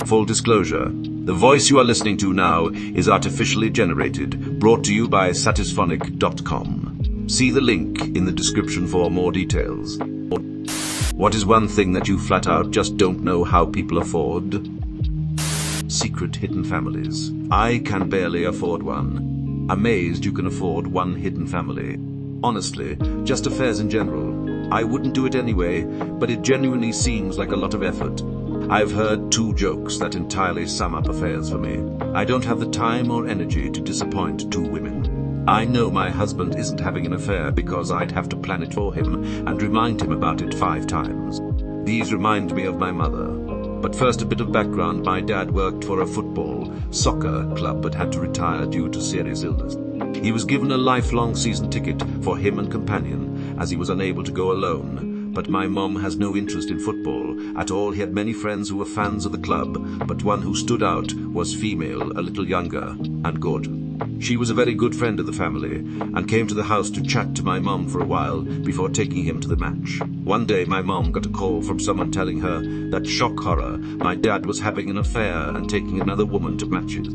Full disclosure, the voice you are listening to now is artificially generated, brought to you by satisphonic.com. See the link in the description for more details. What is one thing that you flat out just don't know how people afford? Secret hidden families. I can barely afford one. Amazed you can afford one hidden family. Honestly, just affairs in general. I wouldn't do it anyway, but it genuinely seems like a lot of effort. I've heard 2 jokes that entirely sum up affairs for me. I don't have the time or energy to disappoint 2 women. I know my husband isn't having an affair because I'd have to plan it for him and remind him about it 5 times. These remind me of my mother. But first, a bit of background. My dad worked for a soccer club but had to retire due to serious illness. He was given a lifelong season ticket for him and companion, as he was unable to go alone. But my mom has no interest in football at all. He had many friends who were fans of the club, but one who stood out was female, a little younger, and good. She was a very good friend of the family, and came to the house to chat to my mom for a while before taking him to the match. One day my mom got a call from someone telling her that, shock horror, my dad was having an affair and taking another woman to matches.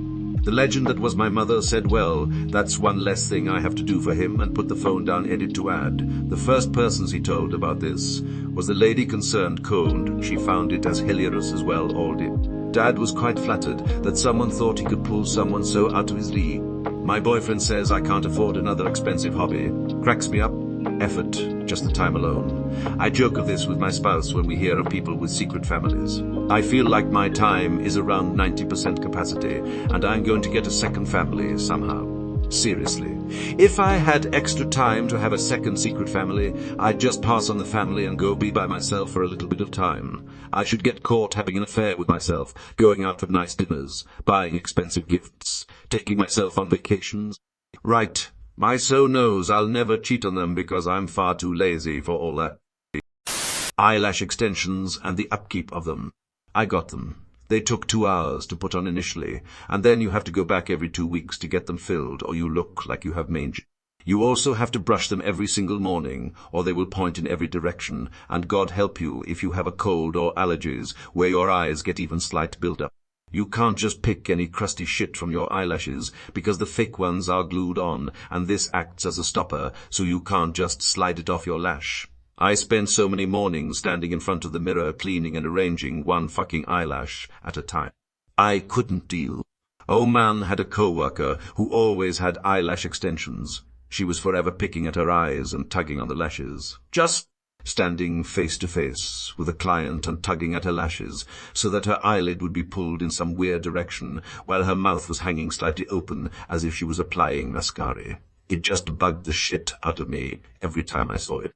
The legend that was my mother said, well, that's one less thing I have to do for him, and put the phone down, edit to add. The first persons he told about this was the lady concerned. Cold. She found it as hilarious as well, all did. Dad was quite flattered that someone thought he could pull someone so out of his league. My boyfriend says I can't afford another expensive hobby. Cracks me up. Effort, just the time alone. I joke of this with my spouse when we hear of people with secret families. I feel like my time is around 90% capacity, and I'm going to get a second family somehow. Seriously. If I had extra time to have a second secret family, I'd just pass on the family and go be by myself for a little bit of time. I should get caught having an affair with myself, going out for nice dinners, buying expensive gifts, taking myself on vacations. Right. My soul knows I'll never cheat on them because I'm far too lazy for all that. Eyelash extensions and the upkeep of them. I got them. They took 2 hours to put on initially, and then you have to go back every 2 weeks to get them filled, or you look like you have mange. You also have to brush them every single morning, or they will point in every direction, and God help you if you have a cold or allergies where your eyes get even slight build-up. You can't just pick any crusty shit from your eyelashes, because the fake ones are glued on, and this acts as a stopper, so you can't just slide it off your lash. I spent so many mornings standing in front of the mirror cleaning and arranging one fucking eyelash at a time. I couldn't deal. Old man had a co-worker who always had eyelash extensions. She was forever picking at her eyes and tugging on the lashes. Just standing face to face with a client and tugging at her lashes so that her eyelid would be pulled in some weird direction while her mouth was hanging slightly open as if she was applying mascara. It just bugged the shit out of me every time I saw it.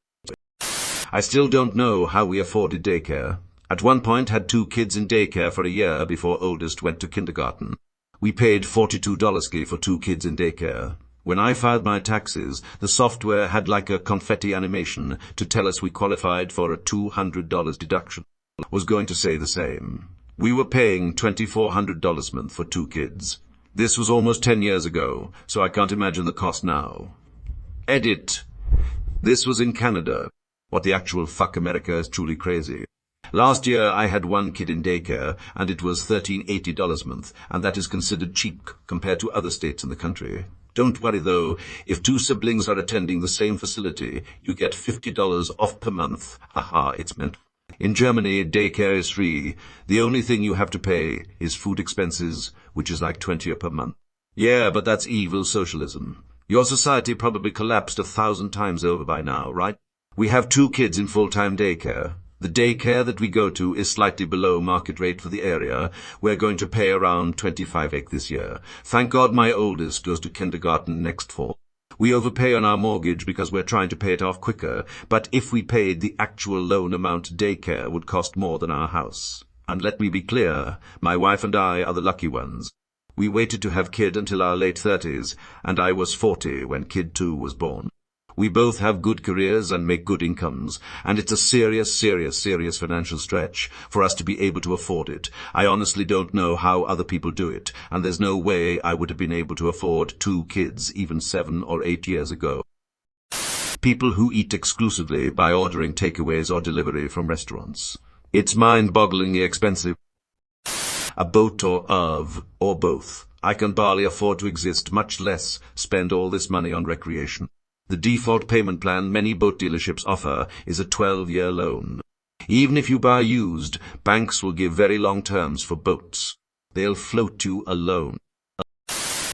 I still don't know how we afforded daycare. At one point had 2 kids in daycare for a year before oldest went to kindergarten. We paid $42 for 2 kids in daycare. When I filed my taxes, the software had like a confetti animation to tell us we qualified for a $200 deduction. Was going to say the same. We were paying $2,400 a month for 2 kids. This was almost 10 years ago, so I can't imagine the cost now. Edit. This was in Canada. What the actual fuck, America is truly crazy. Last year I had 1 kid in daycare, and it was $1,380 a month, and that is considered cheap compared to other states in the country. Don't worry though, if 2 siblings are attending the same facility, you get $50 off per month. Haha, it's meant. In Germany, daycare is free. The only thing you have to pay is food expenses, which is like $20 per month. Yeah, but that's evil socialism. Your society probably collapsed 1,000 times over by now, right? We have 2 kids in full-time daycare. The daycare that we go to is slightly below market rate for the area. We're going to pay around $25 this year. Thank God my oldest goes to kindergarten next fall. We overpay on our mortgage because we're trying to pay it off quicker, but if we paid the actual loan amount, daycare would cost more than our house. And let me be clear, my wife and I are the lucky ones. We waited to have kid until our late 30s, and I was 40 when kid 2 was born. We both have good careers and make good incomes, and it's a serious financial stretch for us to be able to afford it. I honestly don't know how other people do it, and there's no way I would have been able to afford 2 kids even 7 or 8 years ago. People who eat exclusively by ordering takeaways or delivery from restaurants. It's mind-bogglingly expensive. A boat or both. I can barely afford to exist, much less spend all this money on recreation. The default payment plan many boat dealerships offer is a 12-year loan. Even if you buy used, banks will give very long terms for boats. They'll float you a loan.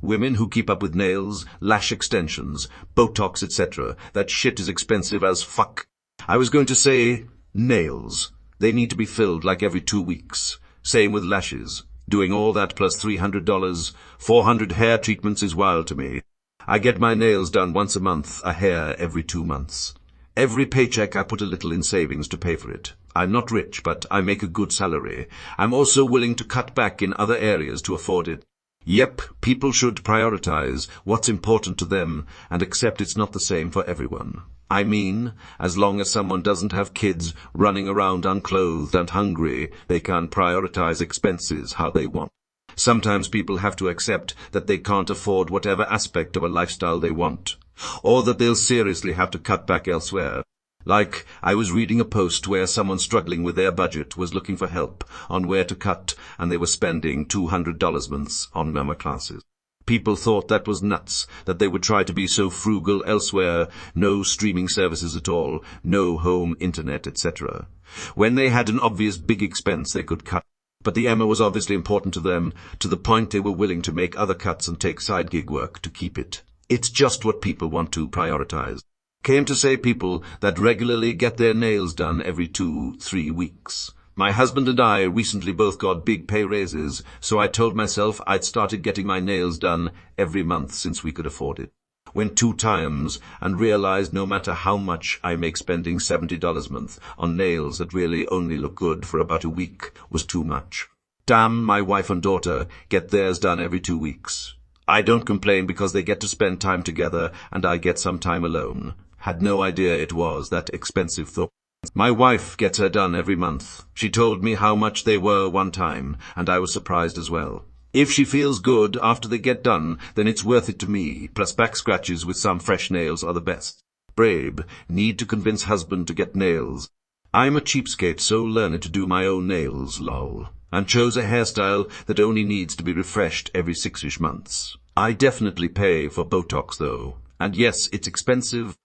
Women who keep up with nails, lash extensions, Botox, etc. That shit is expensive as fuck. I was going to say nails. They need to be filled like every 2 weeks. Same with lashes. Doing all that plus $300, 400 hair treatments is wild to me. I get my nails done once a month, a hair every 2 months. Every paycheck I put a little in savings to pay for it. I'm not rich, but I make a good salary. I'm also willing to cut back in other areas to afford it. Yep, people should prioritize what's important to them and accept it's not the same for everyone. I mean, as long as someone doesn't have kids running around unclothed and hungry, they can prioritize expenses how they want. Sometimes people have to accept that they can't afford whatever aspect of a lifestyle they want, or that they'll seriously have to cut back elsewhere. Like, I was reading a post where someone struggling with their budget was looking for help on where to cut, and they were spending $200 months on mama classes. People thought that was nuts, that they would try to be so frugal elsewhere, no streaming services at all, no home internet, etc. When they had an obvious big expense they could cut. But the Emma was obviously important to them, to the point they were willing to make other cuts and take side gig work to keep it. It's just what people want to prioritize. Came to say people that regularly get their nails done every 2-3 weeks. My husband and I recently both got big pay raises, so I told myself I'd started getting my nails done every month since we could afford it. Went 2 times and realized no matter how much I make, spending $70 a month on nails that really only look good for about a week was too much. Damn, my wife and daughter get theirs done every 2 weeks. I don't complain because they get to spend time together and I get some time alone. Had no idea it was that expensive though. My wife gets her done every month. She told me how much they were one time, and I was surprised as well. If she feels good after they get done, then it's worth it to me, plus back scratches with some fresh nails are the best. Brave, need to convince husband to get nails. I'm a cheapskate, so learning to do my own nails, lol. And chose a hairstyle that only needs to be refreshed every 6-ish months. I definitely pay for Botox though. And yes, it's expensive.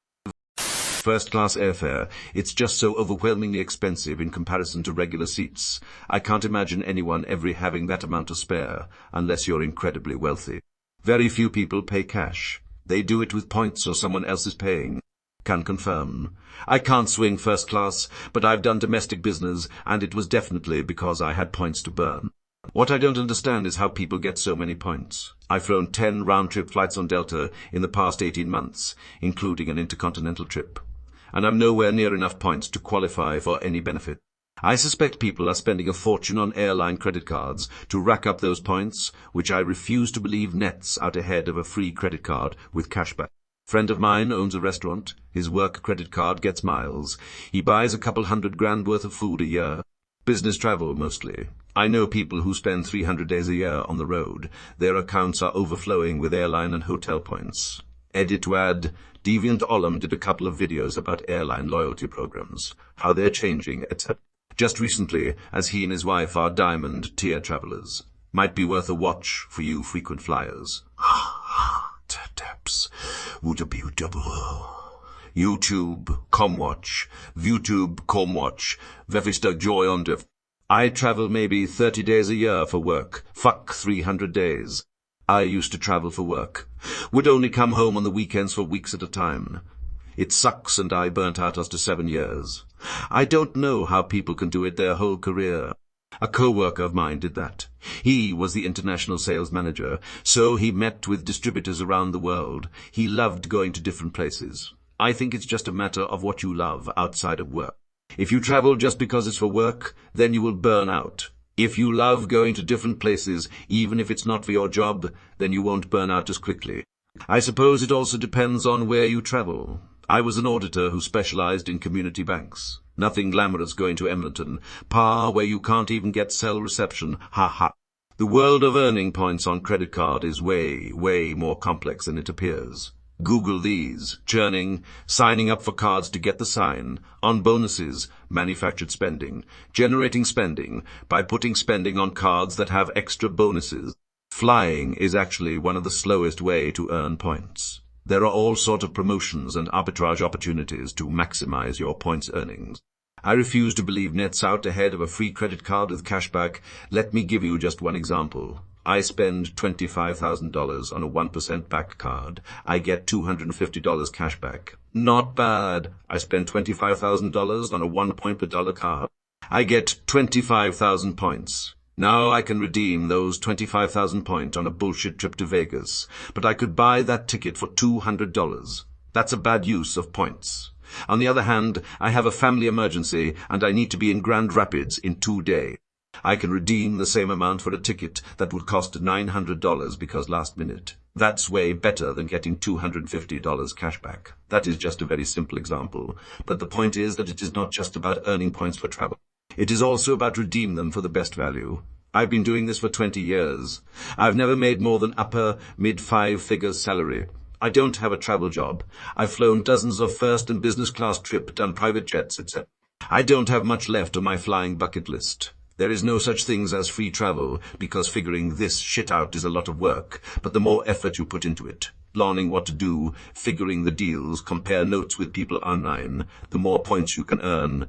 First-class airfare. It's just so overwhelmingly expensive in comparison to regular seats. I can't imagine anyone ever having that amount to spare, unless you're incredibly wealthy. Very few people pay cash. They do it with points or someone else is paying. Can confirm. I can't swing first class, but I've done domestic business, and it was definitely because I had points to burn. What I don't understand is how people get so many points. I've flown 10 round-trip flights on Delta in the past 18 months, including an intercontinental trip. And I'm nowhere near enough points to qualify for any benefit. I suspect people are spending a fortune on airline credit cards to rack up those points, which I refuse to believe nets out ahead of a free credit card with cashback. Friend of mine owns a restaurant. His work credit card gets miles. He buys a couple $100,000 worth of food a year. Business travel mostly. I know people who spend 300 days a year on the road. Their accounts are overflowing with airline and hotel points. Edit to add, Deviant Olam did a couple of videos about airline loyalty programs, how they're changing, etc. Just recently, as he and his wife are diamond tier travelers. Might be worth a watch for you frequent flyers. Taps. YouTube, Comwatch, ViewTube, Comwatch, Vevistag Joy on Div. I travel maybe 30 days a year for work. Fuck 300 days. I used to travel for work. Would only come home on the weekends for weeks at a time. It sucks, and I burnt out after 7 years. I don't know how people can do it their whole career. A co-worker of mine did that. He was the international sales manager, so he met with distributors around the world. He loved going to different places. I think it's just a matter of what you love outside of work. If you travel just because it's for work, then you will burn out. If you love going to different places, even if it's not for your job, then you won't burn out as quickly. I suppose it also depends on where you travel. I was an auditor who specialized in community banks. Nothing glamorous going to Edmonton, where you can't even get cell reception, ha. The world of earning points on credit card is way more complex than it appears. Google these: churning, signing up for cards to get the sign, on bonuses, manufactured spending, generating spending by putting spending on cards that have extra bonuses. Flying is actually one of the slowest way to earn points. There are all sorts of promotions and arbitrage opportunities to maximize your points earnings. I refuse to believe nets out ahead of a free credit card with cashback. Let me give you just one example. I spend $25,000 on a 1% back card. I get $250 cashback. Not bad. I spend $25,000 on a 1 point per dollar card. I get 25,000 points. Now I can redeem those 25,000 points on a bullshit trip to Vegas, but I could buy that ticket for $200. That's a bad use of points. On the other hand, I have a family emergency and I need to be in Grand Rapids in 2 days. I can redeem the same amount for a ticket that would cost $900 because last minute. That's way better than getting $250 cashback. That is just a very simple example, but the point is that it is not just about earning points for travel. It is also about redeeming them for the best value. I've been doing this for 20 years. I've never made more than upper, mid-5 figures salary. I don't have a travel job. I've flown dozens of first and business class trips, done private jets, etc. I don't have much left on my flying bucket list. There is no such things as free travel, because figuring this shit out is a lot of work, but the more effort you put into it, learning what to do, figuring the deals, compare notes with people online, the more points you can earn,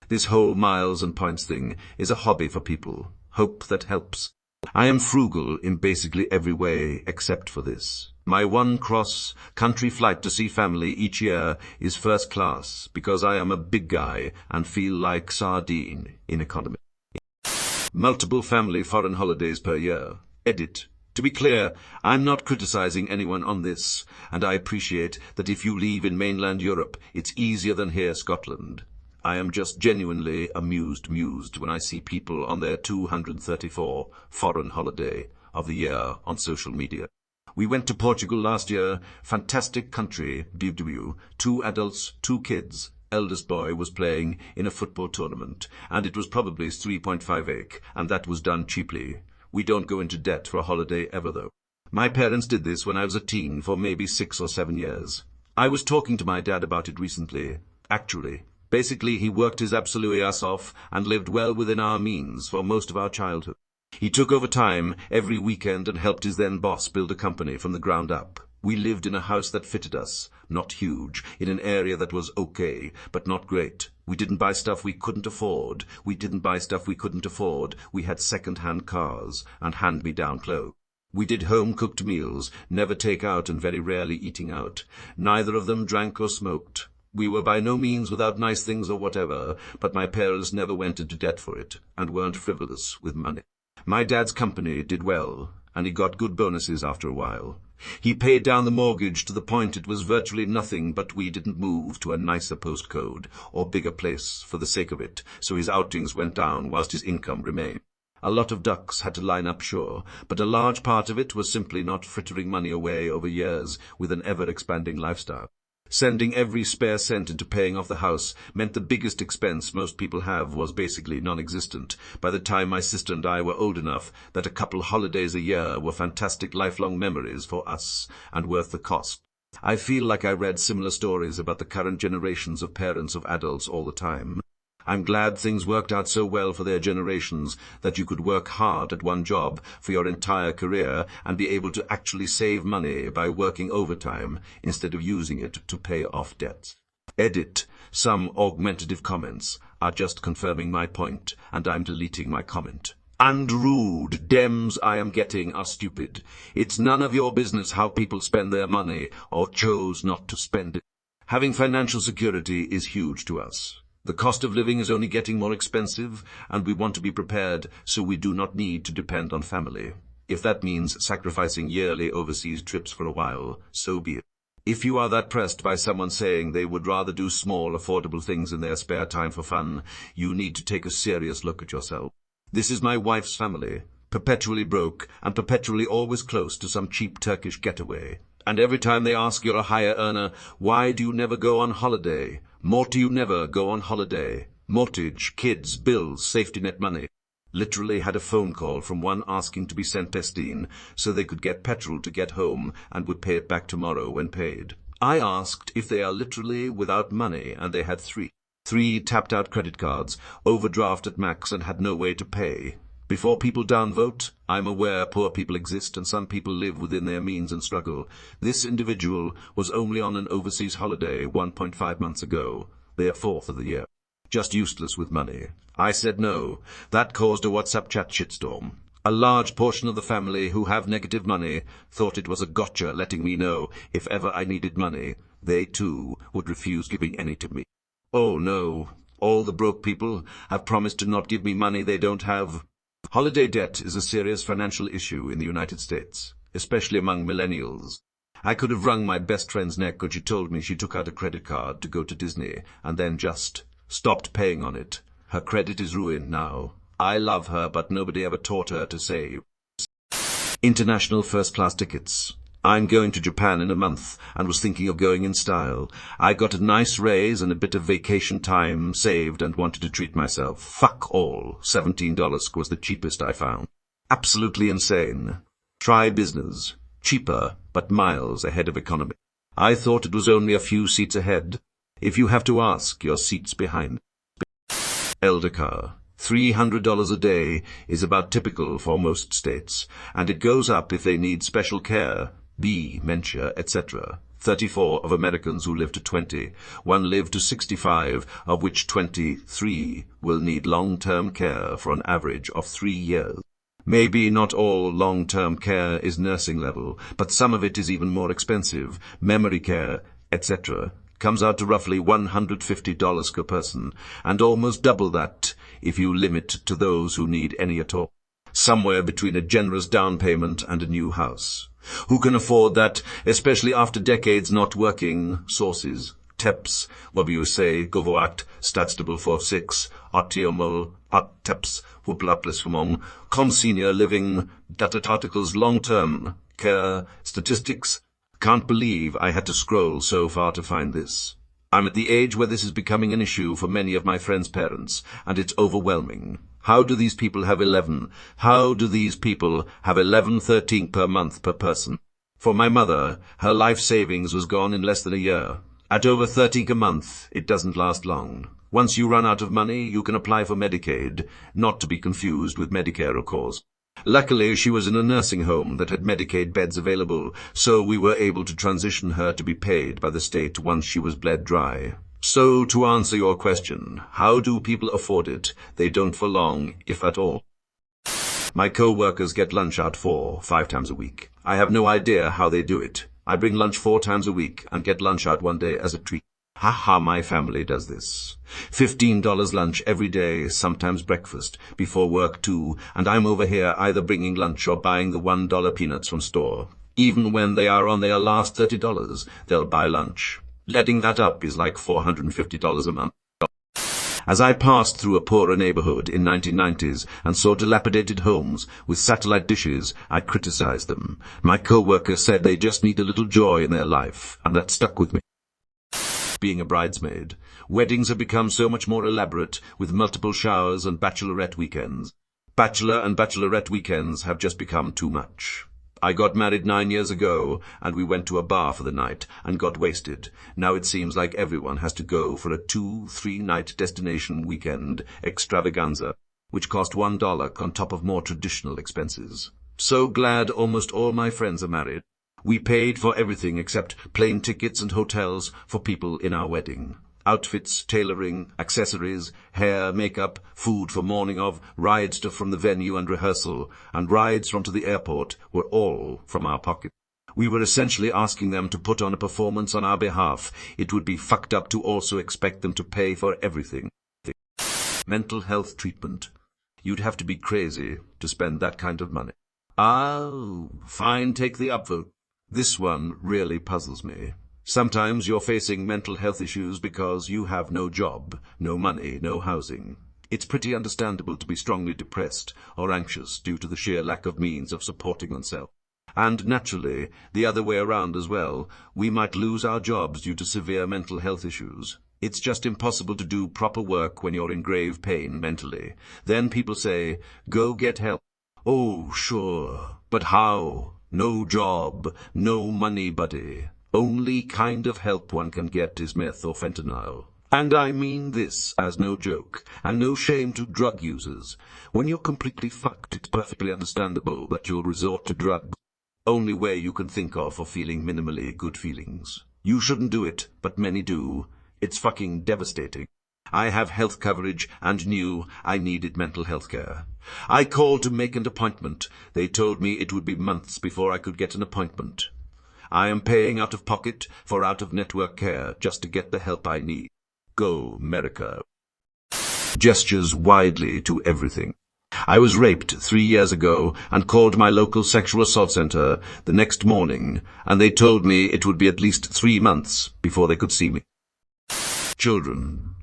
This whole miles and points thing is a hobby for people. Hope that helps. I am frugal in basically every way except for this. My one cross-country flight to see family each year is first class because I am a big guy and feel like sardine in economy. Multiple family foreign holidays per year. Edit. To be clear, I'm not criticizing anyone on this, and I appreciate that if you live in mainland Europe, it's easier than here, Scotland. I am just genuinely amused when I see people on their 234 foreign holiday of the year on social media. We went to Portugal last year. Fantastic country, BW. 2 adults, 2 kids. Eldest boy was playing in a football tournament, and it was probably 3.58, and that was done cheaply. We don't go into debt for a holiday ever, though. My parents did this when I was a teen for maybe 6 or 7 years. I was talking to my dad about it recently. Actually, basically he worked his absolute ass off and lived well within our means for most of our childhood. He took over time every weekend and helped his then boss build a company from the ground up. We lived in a house that fitted us, not huge, in an area that was okay, but not great. We didn't buy stuff we couldn't afford. We had second-hand cars and hand-me-down clothes. We did home-cooked meals, never take out and very rarely eating out. Neither of them drank or smoked. We were by no means without nice things or whatever, but my parents never went into debt for it and weren't frivolous with money. My dad's company did well, and he got good bonuses after a while. He paid down the mortgage to the point it was virtually nothing, but we didn't move to a nicer postcode or bigger place for the sake of it, so his outings went down whilst his income remained. A lot of ducks had to line up, sure, but a large part of it was simply not frittering money away over years with an ever-expanding lifestyle. Sending every spare cent into paying off the house meant the biggest expense most people have was basically non-existent by the time my sister and I were old enough that a couple holidays a year were fantastic lifelong memories for us and worth the cost. I feel like I read similar stories about the current generations of parents of adults all the time. I'm glad things worked out so well for their generations that you could work hard at one job for your entire career and be able to actually save money by working overtime instead of using it to pay off debts. Edit. Some augmentative comments are just confirming my point, and I'm deleting my comment. And rude. Dems I am getting are stupid. It's none of your business how people spend their money or chose not to spend it. Having financial security is huge to us. The cost of living is only getting more expensive, and we want to be prepared so we do not need to depend on family. If that means sacrificing yearly overseas trips for a while, so be it. If you are that pressed by someone saying they would rather do small, affordable things in their spare time for fun, you need to take a serious look at yourself. This is my wife's family, perpetually broke and perpetually always close to some cheap Turkish getaway. And every time they ask you're a higher earner, why do you never go on holiday? Morty, you never go on holiday. Mortgage, kids, bills, safety net money. Literally had a phone call from one asking to be sent Pestine so they could get petrol to get home and would pay it back tomorrow when paid. I asked if they are literally without money, and they had three tapped out credit cards, overdraft at max, and had no way to pay. Before people downvote, I'm aware poor people exist and some people live within their means and struggle. This individual was only on an overseas holiday 1.5 months ago, their fourth of the year. Just useless with money. I said no. That caused a WhatsApp chat shitstorm. A large portion of the family who have negative money thought it was a gotcha letting me know if ever I needed money. They too would refuse giving any to me. Oh no, all the broke people have promised to not give me money they don't have. Holiday debt is a serious financial issue in the United States, especially among millennials. I could have wrung my best friend's neck when she told me she took out a credit card to go to Disney and then just stopped paying on it. Her credit is ruined now. I love her, but nobody ever taught her to save. International first-class tickets. I'm going to Japan in a month and was thinking of going in style. I got a nice raise and a bit of vacation time saved and wanted to treat myself. Fuck all. $17 was the cheapest I found. Absolutely insane. Try business. Cheaper, but miles ahead of economy. I thought it was only a few seats ahead. If you have to ask, your seats behind. Elder car. $300 a day is about typical for most states, and it goes up if they need special care, dementia, etc. 34 of Americans who live to 20, one live to 65, of which 23 will need long-term care for an average of 3 years. Maybe not all long-term care is nursing level, but some of it is even more expensive. Memory care, etc. comes out to roughly $150 per person, and almost double that if you limit to those who need any at all. Somewhere between a generous down payment and a new house. Who can afford that, especially after decades not working? Sources. TEPS, WSA, Govoat, Stadstabel 46, Artiomol, TEPS, Hublaplisfumong, Com Senior Living, Data Articles, Long-Term Care, Statistics. Can't believe I had to scroll so far to find this. I'm at the age where this is becoming an issue for many of my friends' parents, and it's overwhelming. How do these people have 13 per month per person? For my mother, her life savings was gone in less than a year. At over 30 a month, it doesn't last long. Once you run out of money, you can apply for Medicaid, not to be confused with Medicare, of course. Luckily, she was in a nursing home that had Medicaid beds available, so we were able to transition her to be paid by the state once she was bled dry. So, to answer your question, how do people afford it? They don't for long, if at all. My co-workers get lunch out 4-5 times a week. I have no idea how they do it. I bring lunch 4 times a week and get lunch out one day as a treat. Haha, my family does this. $15 lunch every day, sometimes breakfast, before work too, and I'm over here either bringing lunch or buying the $1 peanuts from store. Even when they are on their last $30, they'll buy lunch. Letting that up is like $450 a month. As I passed through a poorer neighborhood in 1990s and saw dilapidated homes with satellite dishes, I criticized them. My co-worker said they just need a little joy in their life, and that stuck with me. Being a bridesmaid, weddings have become so much more elaborate with multiple showers and bachelorette weekends. Bachelor and bachelorette weekends have just become too much. I got married 9 years ago, and we went to a bar for the night and got wasted. Now it seems like everyone has to go for a 2-3 night destination weekend extravaganza, which cost $1 on top of more traditional expenses. So glad almost all my friends are married. We paid for everything except plane tickets and hotels for people in our wedding. Outfits, tailoring, accessories, hair, makeup, food for morning of, rides to from the venue and rehearsal, and rides from to the airport were all from our pocket. We were essentially asking them to put on a performance on our behalf. It would be fucked up to also expect them to pay for everything. Mental health treatment. You'd have to be crazy to spend that kind of money. Fine, take the upvote. This one really puzzles me. Sometimes you're facing mental health issues because you have no job, no money, no housing. It's pretty understandable to be strongly depressed or anxious due to the sheer lack of means of supporting oneself. And naturally, the other way around as well, we might lose our jobs due to severe mental health issues. It's just impossible to do proper work when you're in grave pain mentally. Then people say, go get help. Oh, sure. But how? No job, no money, buddy. Only kind of help one can get is meth or fentanyl. And I mean this as no joke, and no shame to drug users. When you're completely fucked, it's perfectly understandable that you'll resort to drugs. Only way you can think of for feeling minimally good feelings. You shouldn't do it, but many do. It's fucking devastating. I have health coverage and knew I needed mental health care. I called to make an appointment. They told me it would be months before I could get an appointment. I am paying out of pocket for out-of-network care just to get the help I need. Go, America. Gestures widely to everything. I was raped 3 years ago and called my local sexual assault center the next morning, and they told me it would be at least 3 months before they could see me. Children.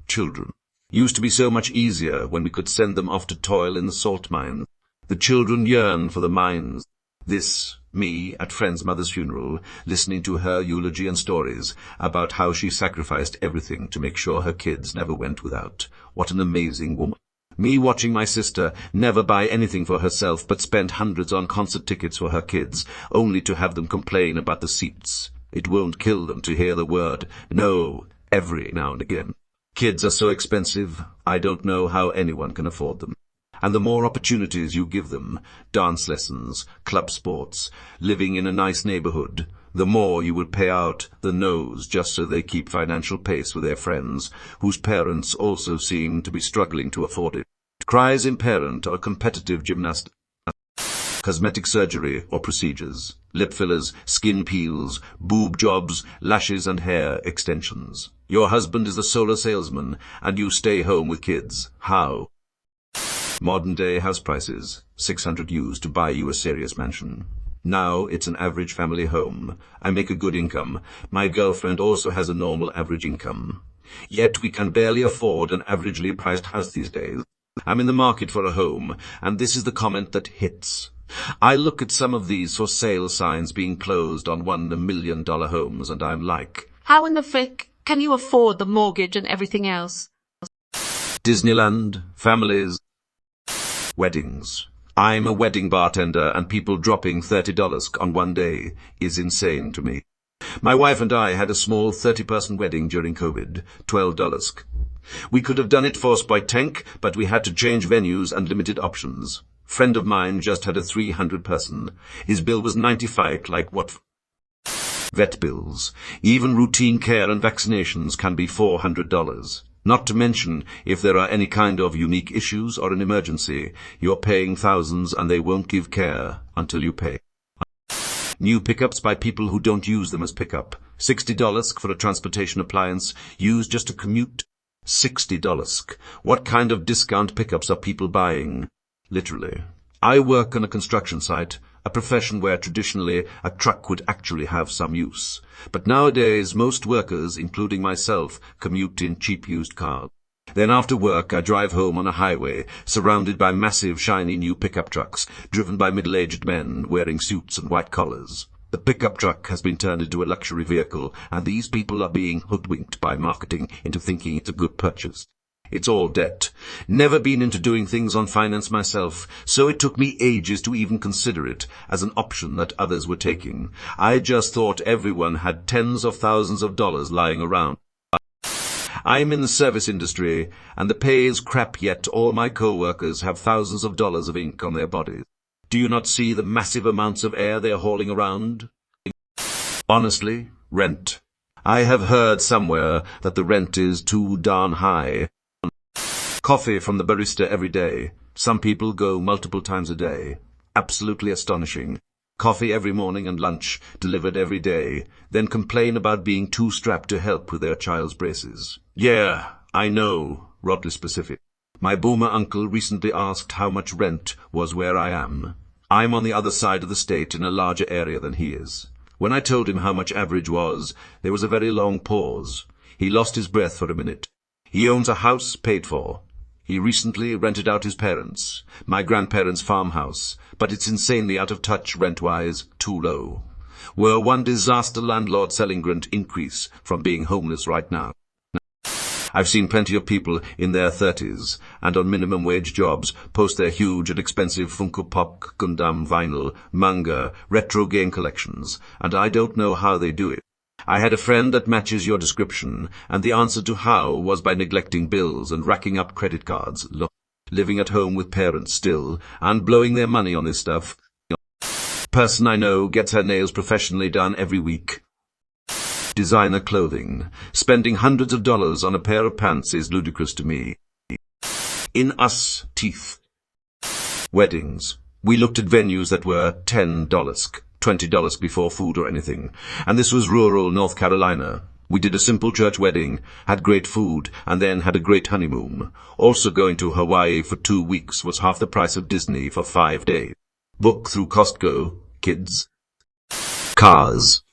Used to be so much easier when we could send them off to toil in the salt mines. The children yearn for the mines. This, me, at friend's mother's funeral, listening to her eulogy and stories about how she sacrificed everything to make sure her kids never went without. What an amazing woman. Me watching my sister never buy anything for herself but spend hundreds on concert tickets for her kids, only to have them complain about the seats. It won't kill them to hear the word no every now and again. Kids are so expensive, I don't know how anyone can afford them. And the more opportunities you give them, dance lessons, club sports, living in a nice neighborhood, the more you will pay out the no's just so they keep financial pace with their friends, whose parents also seem to be struggling to afford it. Cries in parent or competitive gymnastics, cosmetic surgery or procedures, lip fillers, skin peels, boob jobs, lashes and hair extensions. Your husband is a solar salesman and you stay home with kids. How? Modern-day house prices, 600 used to buy you a serious mansion. Now it's an average family home. I make a good income. My girlfriend also has a normal average income. Yet we can barely afford an averagely priced house these days. I'm in the market for a home, and this is the comment that hits. I look at some of these for sale signs being closed on $1 million homes, and I'm like, how in the frick can you afford the mortgage and everything else? Disneyland, families, weddings. I'm a wedding bartender, and people dropping $30 on one day is insane to me. My wife and I had a small 30-person wedding during COVID, $12. We could have done it forced by tank, but we had to change venues and limited options. Friend of mine just had a 300-person. His bill was $95, like what? Vet bills. Even routine care and vaccinations can be $400. Not to mention, if there are any kind of unique issues or an emergency, you're paying thousands and they won't give care until you pay. New pickups by people who don't use them as pickup. $60 for a transportation appliance used just to commute. $60. What kind of discount pickups are people buying? Literally. I work on a construction site, a profession where traditionally a truck would actually have some use. But nowadays most workers, including myself, commute in cheap used cars. Then after work I drive home on a highway, surrounded by massive shiny new pickup trucks, driven by middle-aged men wearing suits and white collars. The pickup truck has been turned into a luxury vehicle, and these people are being hoodwinked by marketing into thinking it's a good purchase. It's all debt. Never been into doing things on finance myself, so it took me ages to even consider it as an option that others were taking. I just thought everyone had tens of thousands of dollars lying around. I'm in the service industry, and the pay is crap, yet all my co-workers have thousands of dollars of ink on their bodies. Do you not see the massive amounts of air they're hauling around? Honestly, rent. I have heard somewhere that the rent is too darn high. Coffee from the barista every day. Some people go multiple times a day. Absolutely astonishing. Coffee every morning and lunch, delivered every day, then complain about being too strapped to help with their child's braces. Yeah, I know, Rodley specific. My boomer uncle recently asked how much rent was where I am. I'm on the other side of the state in a larger area than he is. When I told him how much average was, there was a very long pause. He lost his breath for a minute. He owns a house paid for. He recently rented out his parents', my grandparents' farmhouse, but it's insanely out of touch rent-wise, too low. Were one disaster landlord selling rent increase from being homeless right now. I've seen plenty of people in their 30s and on minimum wage jobs post their huge and expensive Funko Pop, Gundam vinyl, manga, retro game collections, and I don't know how they do it. I had a friend that matches your description, and the answer to how was by neglecting bills and racking up credit cards, living at home with parents still, and blowing their money on this stuff. Person I know gets her nails professionally done every week. Designer clothing. Spending hundreds of dollars on a pair of pants is ludicrous to me. In us, teeth. Weddings. We looked at venues that were $10, $20 before food or anything, and this was rural North Carolina. We did a simple church wedding, had great food, and then had a great honeymoon. Also going to Hawaii for 2 weeks was half the price of Disney for 5 days. Book through Costco, kids. Cars.